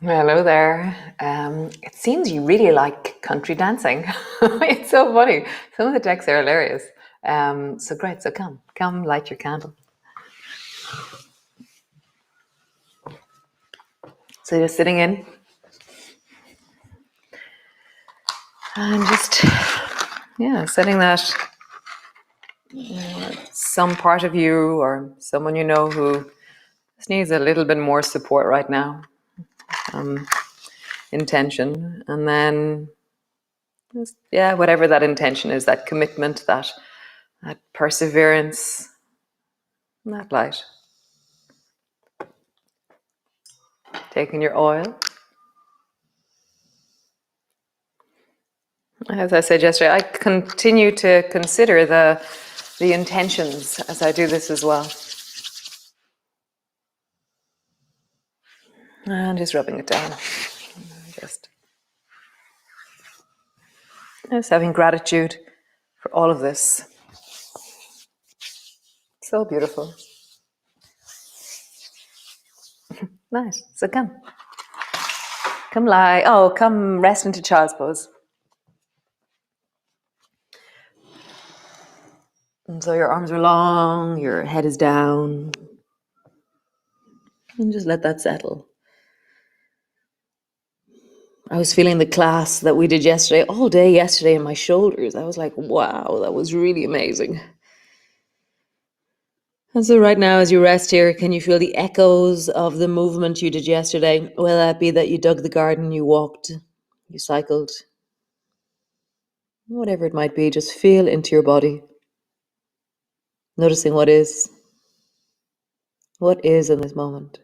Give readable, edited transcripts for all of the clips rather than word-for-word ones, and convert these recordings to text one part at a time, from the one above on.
Hello there. It seems you really like country dancing. It's so funny. Some of the texts are hilarious. So great. So come light your candle. So just sitting in and just, setting that some part of you or someone you know who just needs a little bit more support right now. Intention, and then just, whatever that intention is, that commitment, that perseverance, that light. Taking your oil. As I said yesterday, I continue to consider the intentions as I do this as well. And just rubbing it down. Just having gratitude for all of this. So beautiful. Nice. So come lie. Oh, come rest into child's pose. And so your arms are long, your head is down. And just let that settle. I was feeling the class that we did yesterday, all day yesterday in my shoulders. I was like, wow, that was really amazing. And so right now, as you rest here, can you feel the echoes of the movement you did yesterday? Whether that be that you dug the garden, you walked, you cycled, whatever it might be, just feel into your body. Noticing what is in this moment.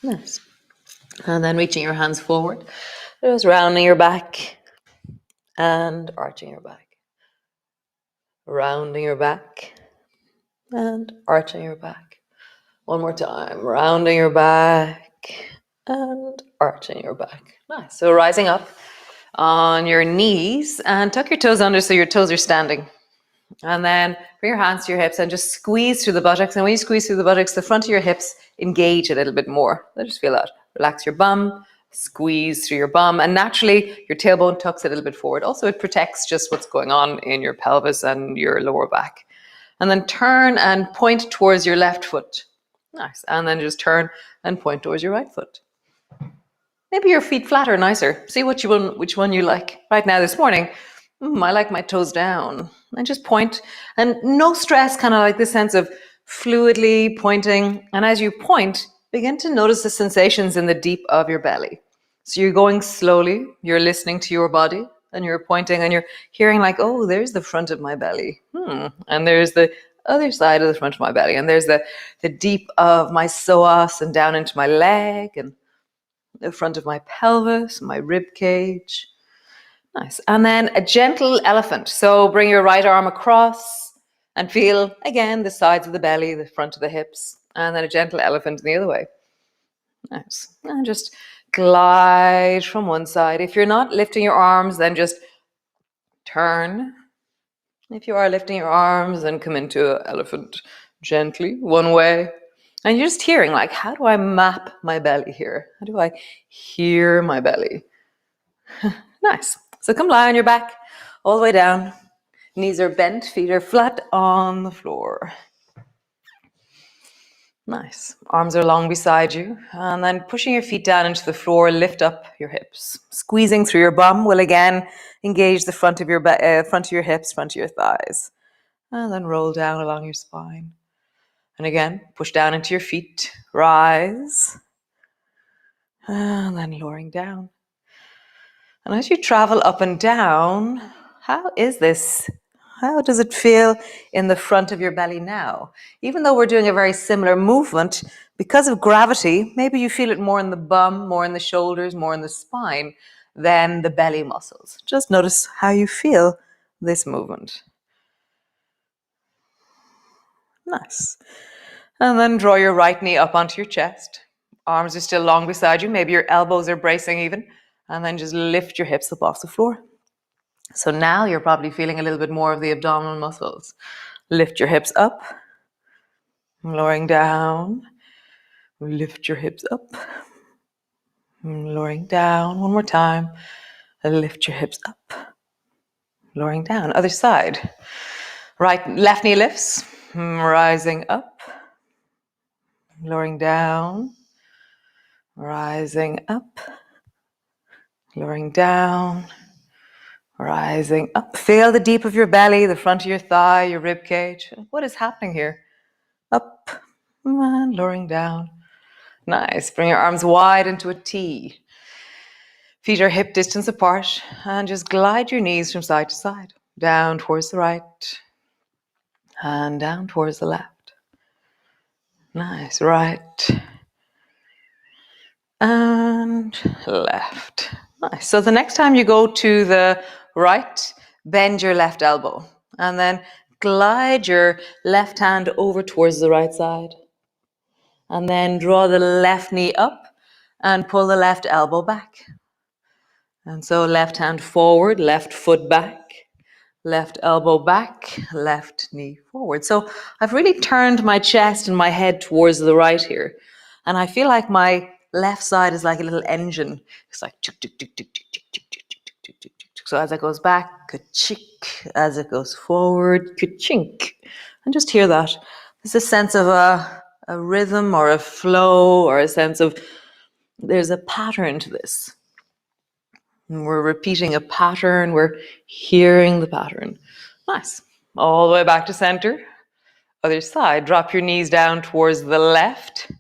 Nice. And then reaching your hands forward, just rounding your back and arching your back. Rounding your back and arching your back. One more time, rounding your back and arching your back. Nice. So rising up on your knees and tuck your toes under so your toes are standing. And then bring your hands to your hips and just squeeze through the buttocks. And when you squeeze through the buttocks, the front of your hips engage a little bit more. I just feel that. Relax your bum, squeeze through your bum, and naturally your tailbone tucks a little bit forward. Also, it protects just what's going on in your pelvis and your lower back. And then turn and point towards your left foot. Nice. And then just turn and point towards your right foot. Maybe your feet flatter, nicer. See which one you like. Right now this morning, I like my toes down. And just point. And no stress, kind of like this sense of fluidly pointing. And as you point, begin to notice the sensations in the deep of your belly. So you're going slowly. You're listening to your body. And you're pointing and you're hearing like, oh, there's the front of my belly. And there's the other side of the front of my belly. And there's the deep of my psoas and down into my leg and the front of my pelvis, my rib cage. Nice. And then a gentle elephant. So bring your right arm across and feel, again, the sides of the belly, the front of the hips, and then a gentle elephant in the other way. Nice. And just glide from one side. If you're not lifting your arms, then just turn. If you are lifting your arms, then come into elephant gently, one way. And you're just hearing, like, how do I map my belly here? How do I hear my belly? Nice. So come lie on your back, all the way down. Knees are bent, feet are flat on the floor. Nice. Arms are long beside you. And then pushing your feet down into the floor, lift up your hips. Squeezing through your bum will again engage the front of your hips, front of your thighs. And then roll down along your spine. And again, push down into your feet, rise, and then lowering down. And as you travel up and down, how is this? How does it feel in the front of your belly now? Even though we're doing a very similar movement, because of gravity, maybe you feel it more in the bum, more in the shoulders, more in the spine than the belly muscles. Just notice how you feel this movement. Nice. And then draw your right knee up onto your chest. Arms are still long beside you. Maybe your elbows are bracing even. And then just lift your hips up off the floor. So now you're probably feeling a little bit more of the abdominal muscles. Lift your hips up, lowering down. Lift your hips up, lowering down. One more time. Lift your hips up, lowering down. Other side. Left knee lifts, rising up, lowering down, rising up, lowering down, rising up. Feel the deep of your belly, the front of your thigh, your rib cage. What is happening here? Up and lowering down. Nice. Bring your arms wide into a T. Feet are hip distance apart and just glide your knees from side to side. Down towards the right and down towards the left. Nice. Right and left. Nice. So the next time you go to the right, bend your left elbow and then glide your left hand over towards the right side. And then draw the left knee up and pull the left elbow back. And so left hand forward, left foot back, left elbow back, left knee forward. So I've really turned my chest and my head towards the right here. And I feel like my left side is like a little engine. It's like tick, tick, tick, tick, tick, tick, tick, tick, tick, tick, tick, tick. So as it goes back, ka-chick. As it goes forward, ka-chink. And just hear that. There's a sense of a rhythm or a flow or a sense of there's a pattern to this. And we're repeating a pattern. We're hearing the pattern. Nice. All the way back to center. Other side. Drop your knees down towards the left.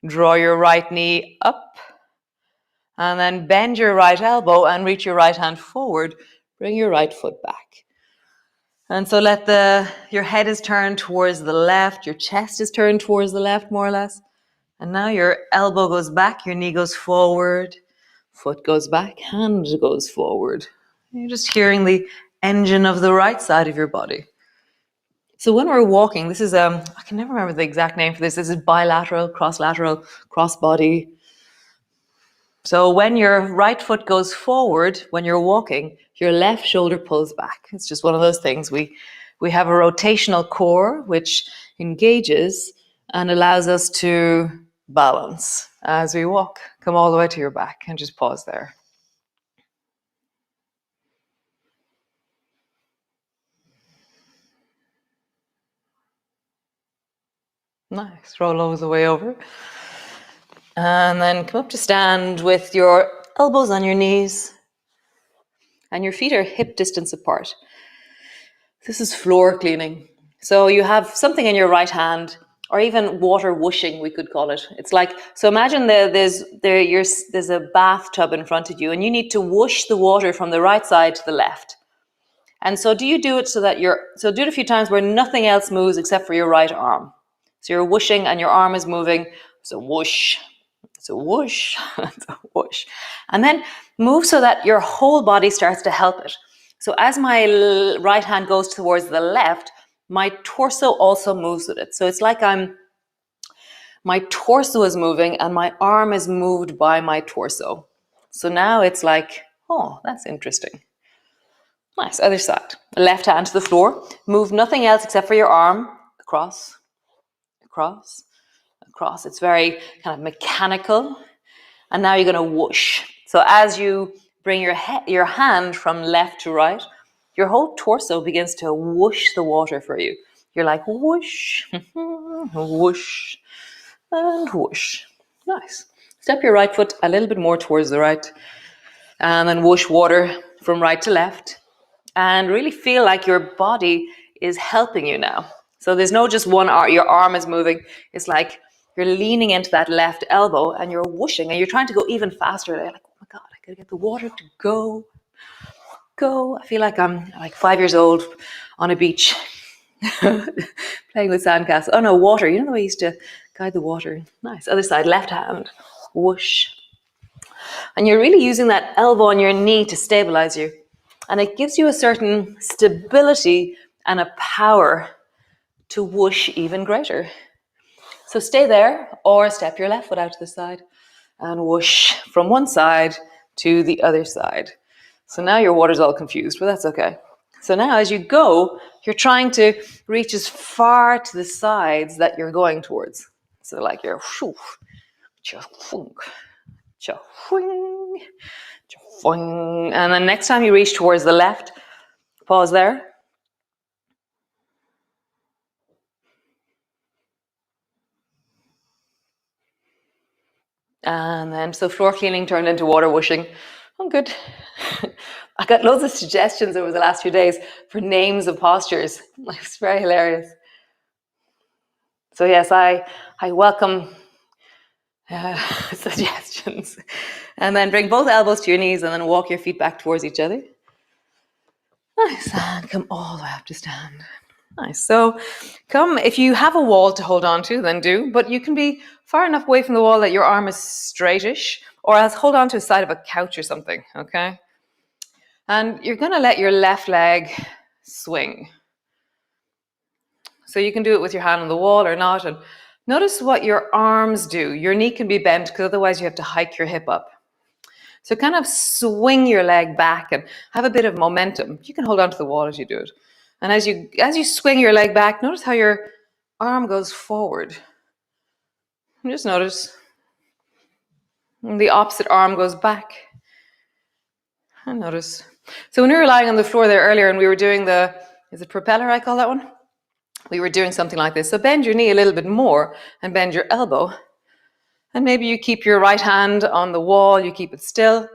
Draw your right knee up. And then bend your right elbow and reach your right hand forward. Bring your right foot back. And so your head is turned towards the left. Your chest is turned towards the left, more or less. And now your elbow goes back. Your knee goes forward. Foot goes back, hand goes forward. You're just hearing the engine of the right side of your body. So when we're walking, this is, I can never remember the exact name for this. This is bilateral, cross-lateral, cross-body. So when your right foot goes forward, when you're walking, your left shoulder pulls back. It's just one of those things. We have a rotational core, which engages and allows us to balance as we walk. Come all the way to your back and just pause there. Nice. Roll all the way over. And then come up to stand with your elbows on your knees. And your feet are hip distance apart. This is floor cleaning. So you have something in your right hand, or even water whooshing, we could call it. It's like, so imagine there's a bathtub in front of you, and you need to whoosh the water from the right side to the left. And so do you do it so do it a few times where nothing else moves except for your right arm. So you're whooshing and your arm is moving. So whoosh, it's a whoosh, it's a whoosh. And then move so that your whole body starts to help it. So as my right hand goes towards the left, my torso also moves with it. So it's like my torso is moving and my arm is moved by my torso. So now it's like, oh, that's interesting. Nice. Other side. Left hand to the floor. Move nothing else except for your arm. Across, across, across. It's very kind of mechanical. And now you're going to whoosh. So as you bring your hand from left to right, your whole torso begins to whoosh the water for you. You're like whoosh, whoosh, and whoosh. Nice. Step your right foot a little bit more towards the right. And then whoosh water from right to left. And really feel like your body is helping you now. So there's no just one arm, your arm is moving. It's like you're leaning into that left elbow and you're whooshing and you're trying to go even faster. You're like, oh my God, I gotta get the water to go. I feel like I'm like 5 years old on a beach, playing with sandcastles. Oh no, water. You know the way I used to guide the water? Nice. Other side, left hand, whoosh. And you're really using that elbow on your knee to stabilize you. And it gives you a certain stability and a power to whoosh even greater. So stay there or step your left foot out to the side and whoosh from one side to the other side. So now your water's all confused, but that's okay. So now as you go, you're trying to reach as far to the sides that you're going towards. So like you're shoo, cha-funk, cha-fing, cha-fing. And then next time you reach towards the left, pause there. And then, so floor cleaning turned into water whooshing. Oh, good. I got loads of suggestions over the last few days for names of postures. It's very hilarious. So yes, I welcome suggestions. And then bring both elbows to your knees and then walk your feet back towards each other. Nice, and come all the way up to stand. Nice. So come, if you have a wall to hold on to, then do, but you can be far enough away from the wall that your arm is straightish, or else hold on to the side of a couch or something, okay? And you're gonna let your left leg swing. So you can do it with your hand on the wall or not, and notice what your arms do. Your knee can be bent because otherwise you have to hike your hip up. So kind of swing your leg back and have a bit of momentum. You can hold on to the wall as you do it. And as you swing your leg back, notice how your arm goes forward. And just notice. And the opposite arm goes back. And notice. So when we were lying on the floor there earlier and we were doing is it propeller I call that one? We were doing something like this. So bend your knee a little bit more and bend your elbow. And maybe you keep your right hand on the wall, you keep it still.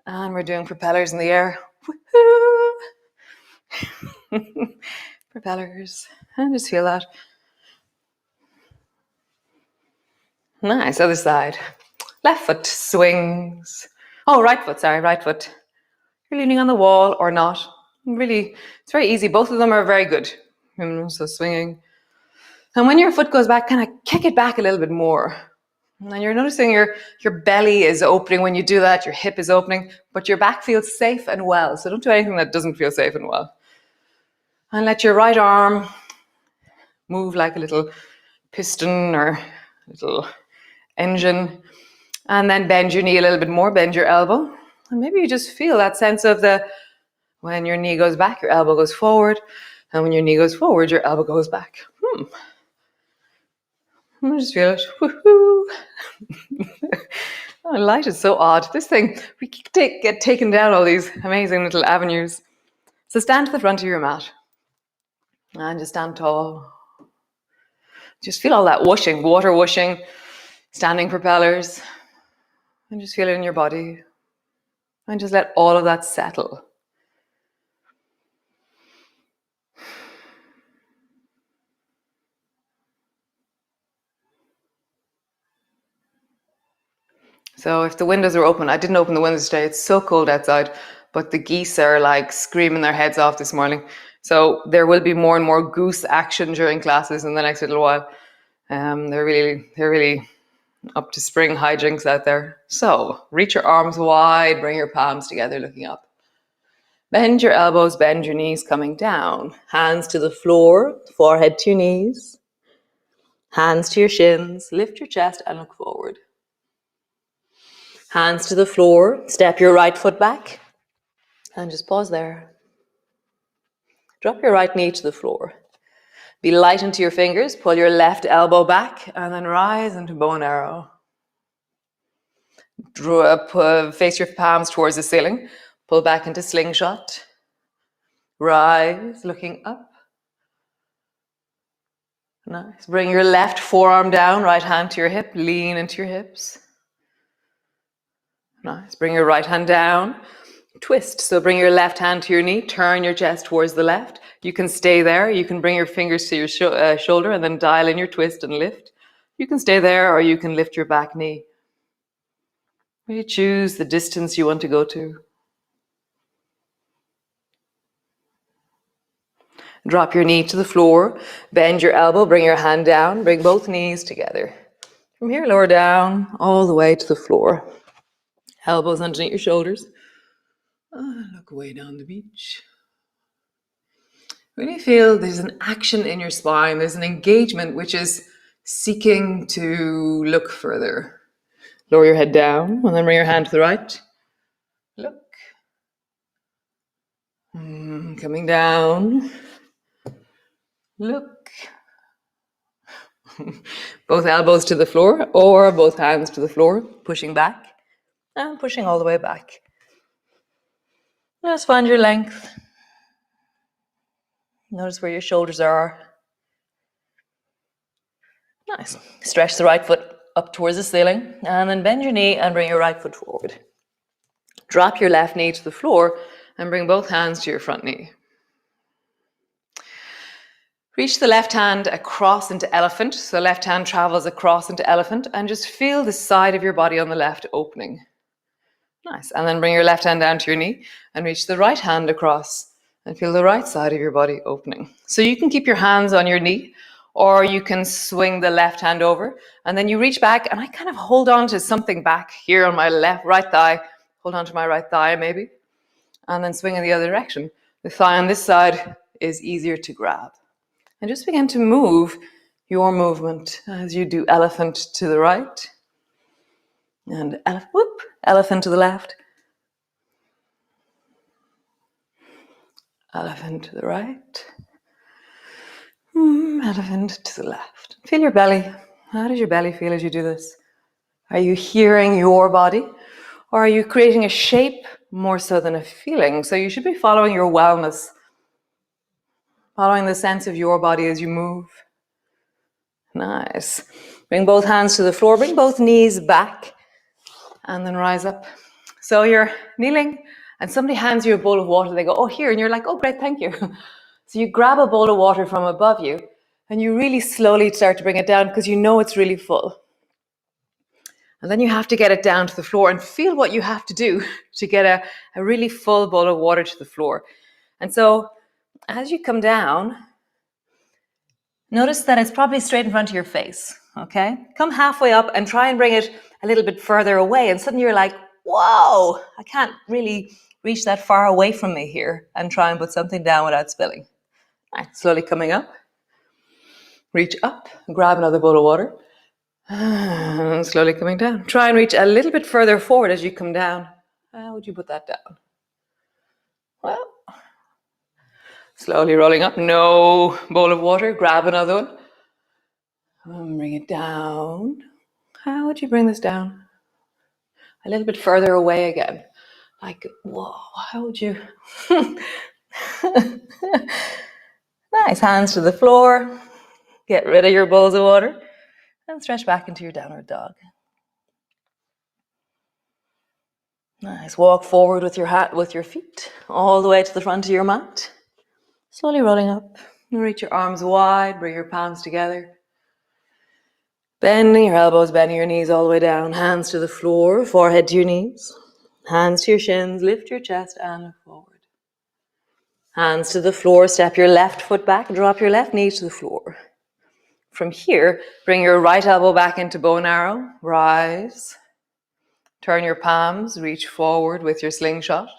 And we're doing propellers in the air. Woohoo! Propellers. And just feel that. Nice. Other side. Left foot swings. Oh, right foot. You're leaning on the wall or not. Really, it's very easy. Both of them are very good. So swinging. And when your foot goes back, kind of kick it back a little bit more. And you're noticing your belly is opening when you do that. Your hip is opening, but your back feels safe and well. So don't do anything that doesn't feel safe and well. And let your right arm move like a little piston or a little engine. And then bend your knee a little bit more, bend your elbow. And maybe you just feel that sense of when your knee goes back, your elbow goes forward. And when your knee goes forward, your elbow goes back. Just feel it. Woohoo! Oh, light is so odd. This thing, we get taken down all these amazing little avenues. So stand to the front of your mat. And just stand tall. Just feel all that whooshing, water whooshing, standing propellers. And just feel it in your body. And just let all of that settle. So if the windows are open, I didn't open the windows today. It's so cold outside, but the geese are like screaming their heads off this morning. So there will be more and more goose action during classes in the next little while. They're really up to spring hijinks out there. So reach your arms wide, bring your palms together, looking up. Bend your elbows, bend your knees, coming down. Hands to the floor, forehead to your knees. Hands to your shins, lift your chest and look forward. Hands to the floor, step your right foot back and just pause there. Drop your right knee to the floor. Be light into your fingers, pull your left elbow back and then rise into bow and arrow. Face your palms towards the ceiling, pull back into slingshot. Rise, looking up. Nice. Bring your left forearm down, right hand to your hip, lean into your hips. Nice. Bring your right hand down, twist. So bring your left hand to your knee, turn your chest towards the left. You can stay there. You can bring your fingers to your shoulder and then dial in your twist and lift. You can stay there or you can lift your back knee. You choose the distance you want to go to. Drop your knee to the floor, bend your elbow, bring your hand down, bring both knees together. From here, lower down, all the way to the floor. Elbows underneath your shoulders. Look away down the beach. Really feel there's an action in your spine. There's an engagement which is seeking to look further. Lower your head down and then bring your hand to the right. Look. Coming down. Look. Both elbows to the floor or both hands to the floor, pushing back and pushing all the way back. Just find your length. Notice where your shoulders are. Nice. Stretch the right foot up towards the ceiling and then bend your knee and bring your right foot forward. Drop your left knee to the floor and bring both hands to your front knee. Reach the left hand across into elephant. So the left hand travels across into elephant and just feel the side of your body on the left opening. Nice. And then bring your left hand down to your knee and reach the right hand across and feel the right side of your body opening. So you can keep your hands on your knee or you can swing the left hand over and then you reach back and I kind of hold on to something back here on my right thigh. Hold on to my right thigh maybe and then swing in the other direction. The thigh on this side is easier to grab. And just begin to move your movement as you do elephant to the right and elephant to the left. Elephant to the right. Elephant to the left. Feel your belly. How does your belly feel as you do this? Are you hearing your body? Or are you creating a shape more so than a feeling? So you should be following your wellness, following the sense of your body as you move. Nice. Bring both hands to the floor, bring both knees back, and then rise up. So you're kneeling, and somebody hands you a bowl of water. They go, oh, here. And you're like, oh, great, thank you. So you grab a bowl of water from above you, and you really slowly start to bring it down because you know it's really full. And then you have to get it down to the floor and feel what you have to do to get a really full bowl of water to the floor. And so as you come down, notice that it's probably straight in front of your face, okay? Come halfway up and try and bring it a little bit further away. And suddenly you're like, whoa, I can't really reach that far away from me here and try and put something down without spilling. All right, slowly coming up. Reach up, grab another bowl of water. And slowly coming down. Try and reach a little bit further forward as you come down. How would you put that down? Well, slowly rolling up. No bowl of water. Grab another one. And bring it down. How would you bring this down? A little bit further away again. Like, whoa, how would you? Nice. Hands to the floor. Get rid of your bowls of water. And stretch back into your downward dog. Nice. Walk forward with your feet all the way to the front of your mat. Slowly rolling up. Reach your arms wide. Bring your palms together. Bending your elbows, bending your knees all the way down. Hands to the floor, forehead to your knees. Hands to your shins. Lift your chest and look forward. Hands to the floor. Step your left foot back. Drop your left knee to the floor. From here, bring your right elbow back into bow and arrow. Rise. Turn your palms. Reach forward with your slingshot.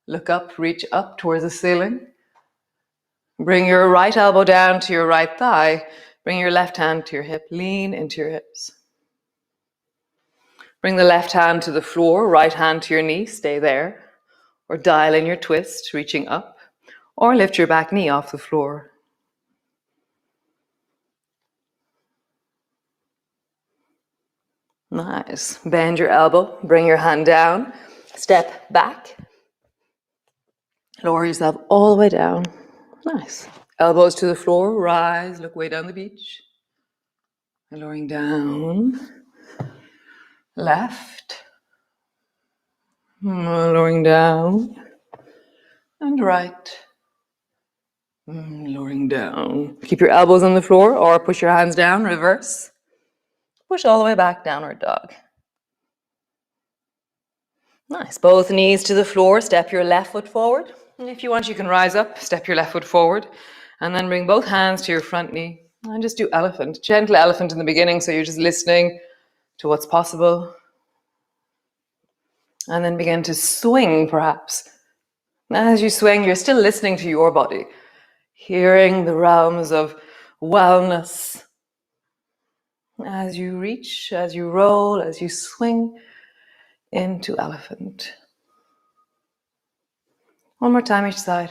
Look up. Reach up towards the ceiling. Bring your right elbow down to your right thigh. Bring your left hand to your hip. Lean into your hips. Bring the left hand to the floor. Right hand to your knee. Stay there. Or dial in your twist, reaching up. Or lift your back knee off the floor. Nice. Bend your elbow. Bring your hand down. Step back. Lower yourself all the way down. Nice. Elbows to the floor. Rise. Look way down the beach. And lowering down. Left. Lowering down. And right. Lowering down. Keep your elbows on the floor or push your hands down. Reverse. Push all the way back, downward dog. Nice. Both knees to the floor. Step your left foot forward. And if you want, you can rise up, step your left foot forward, and then bring both hands to your front knee. And just do elephant, gentle elephant in the beginning, so you're just listening to what's possible. And then begin to swing, perhaps. As you swing, you're still listening to your body, hearing the realms of wellness. As you reach, as you roll, as you swing into elephant. One more time each side.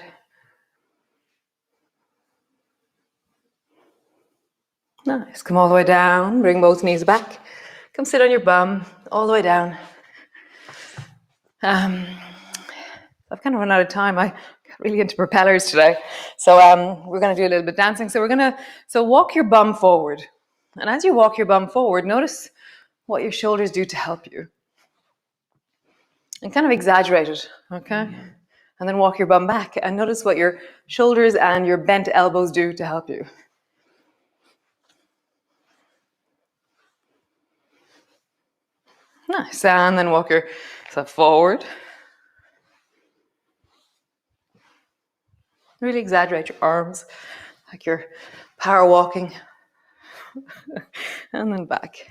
Nice. Come all the way down. Bring both knees back. Come sit on your bum all the way down. I've kind of run out of time. I got really into propellers today. So we're going to do a little bit of dancing. So walk your bum forward. And as you walk your bum forward, notice what your shoulders do to help you. And kind of exaggerate it, okay? And then walk your bum back and notice what your shoulders and your bent elbows do to help you. Nice. And then walk yourself forward. Really exaggerate your arms, like you're power walking. And then back.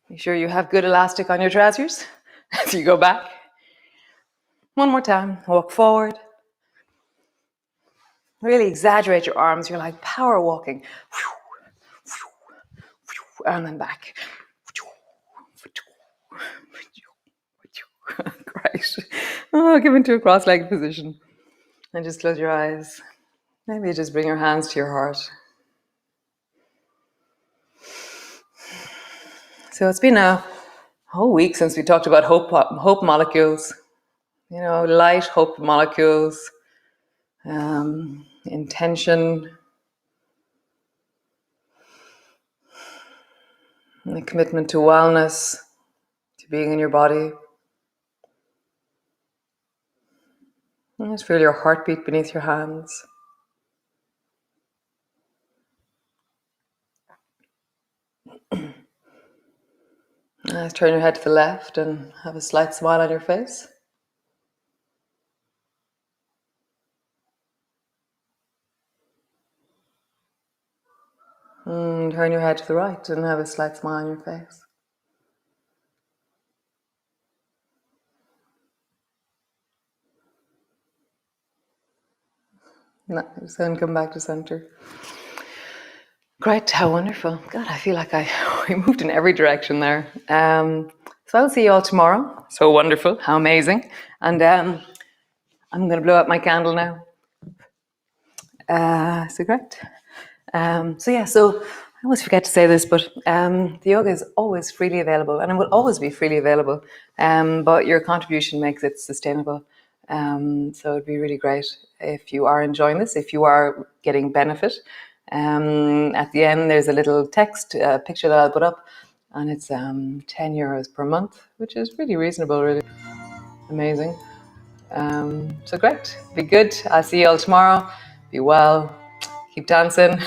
Make sure you have good elastic on your trousers as you go back. One more time. Walk forward. Really exaggerate your arms. You're like power walking. And then back. Great. Oh, give into a cross-legged position. And just close your eyes. Maybe just bring your hands to your heart. So it's been a whole week since we talked about hope molecules. You know, light hope molecules, intention, and the commitment to wellness, to being in your body. And just feel your heartbeat beneath your hands. Let's turn your head to the left and have a slight smile on your face. And turn your head to the right and have a slight smile on your face. Nice, and come back to center. Great, how wonderful. God, I feel like we moved in every direction there. So I'll see you all tomorrow. So wonderful, how amazing. And I'm going to blow out my candle now. So great. So I always forget to say this, but the yoga is always freely available, and it will always be freely available. But your contribution makes it sustainable. So it'd be really great if you are enjoying this, if you are getting benefit. At the end, there's a little text picture that I'll put up, and it's €10 per month, which is really reasonable, really amazing. So great, be good. I'll see you all tomorrow. Be well, keep dancing.